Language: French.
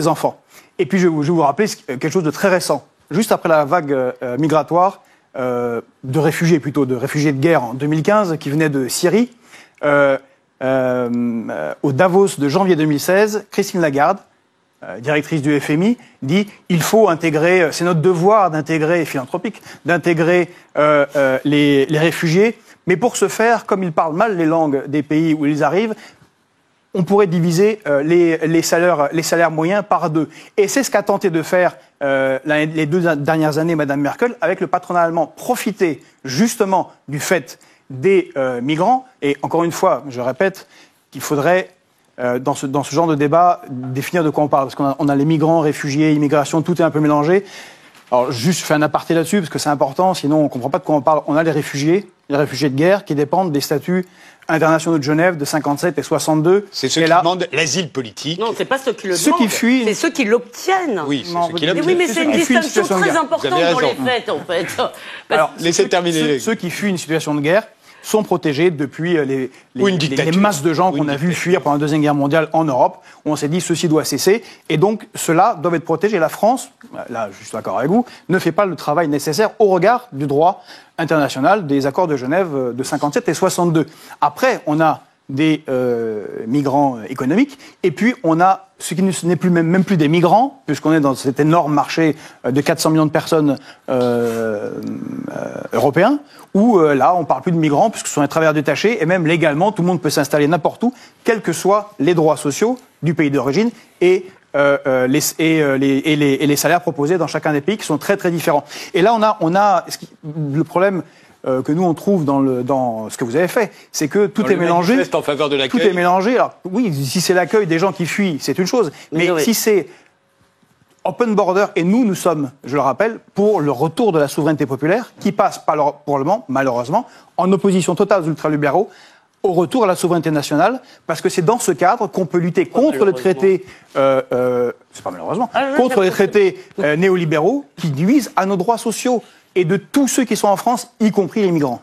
les enfants. Et puis je vais vous rappeler quelque chose de très récent. Juste après la vague migratoire, de réfugiés de guerre en 2015 qui venaient de Syrie, au Davos de janvier 2016, Christine Lagarde, directrice du FMI, dit il faut intégrer, c'est notre devoir d'intégrer, philanthropique, d'intégrer les réfugiés, mais pour ce faire, comme ils parlent mal les langues des pays où ils arrivent, on pourrait diviser les salaires moyens par 2. Et c'est ce qu'a tenté de faire les 2 dernières années Mme Merkel avec le patronat allemand. Profiter justement du fait des migrants. Et encore une fois, je répète qu'il faudrait, dans ce genre de débat, définir de quoi on parle. Parce qu'on a les migrants, réfugiés, immigration, tout est un peu mélangé. Alors juste, je fais un aparté là-dessus, parce que c'est important, sinon on ne comprend pas de quoi on parle. On a les réfugiés de guerre, qui dépendent des statuts internationaux de Genève de 57 et 62. C'est ceux qui demandent l'asile politique. Non, c'est pas ceux qui le ceux demandent, qui fuient... c'est ceux qui l'obtiennent. Oui, c'est ceux qui l'obtiennent. Oui, mais c'est une distinction très importante dans les faits, en fait. Alors, laissez terminer. Ceux qui fuient une situation de guerre sont protégés depuis les masses de gens qu'on a vu fuir pendant la Deuxième Guerre mondiale en Europe, où on s'est dit ceci doit cesser, et donc ceux-là doivent être protégés. La France, là je suis d'accord avec vous, ne fait pas le travail nécessaire au regard du droit international des accords de Genève de 57 et 62. Après, on a des migrants économiques, et puis on a ce qui n'est plus même plus des migrants, puisqu'on est dans cet énorme marché de 400 millions de personnes européens, où là on ne parle plus de migrants, puisque ce sont des travailleurs détachés, et même légalement, tout le monde peut s'installer n'importe où, quels que soient les droits sociaux du pays d'origine et les salaires proposés dans chacun des pays, qui sont très très différents. Et là on a le problème que nous on trouve dans ce que vous avez fait, c'est que tout est mélangé. En faveur de l'accueil. Tout est mélangé. Alors oui, si c'est l'accueil des gens qui fuient, c'est une chose. Mais si c'est open border, et nous sommes, je le rappelle, pour le retour de la souveraineté populaire, qui passe pour le moment, malheureusement, en opposition totale aux ultralibéraux, au retour à la souveraineté nationale, parce que c'est dans ce cadre qu'on peut lutter contre le traité, c'est pas malheureusement, contre les traités néolibéraux qui nuisent à nos droits sociaux et de tous ceux qui sont en France, y compris les migrants.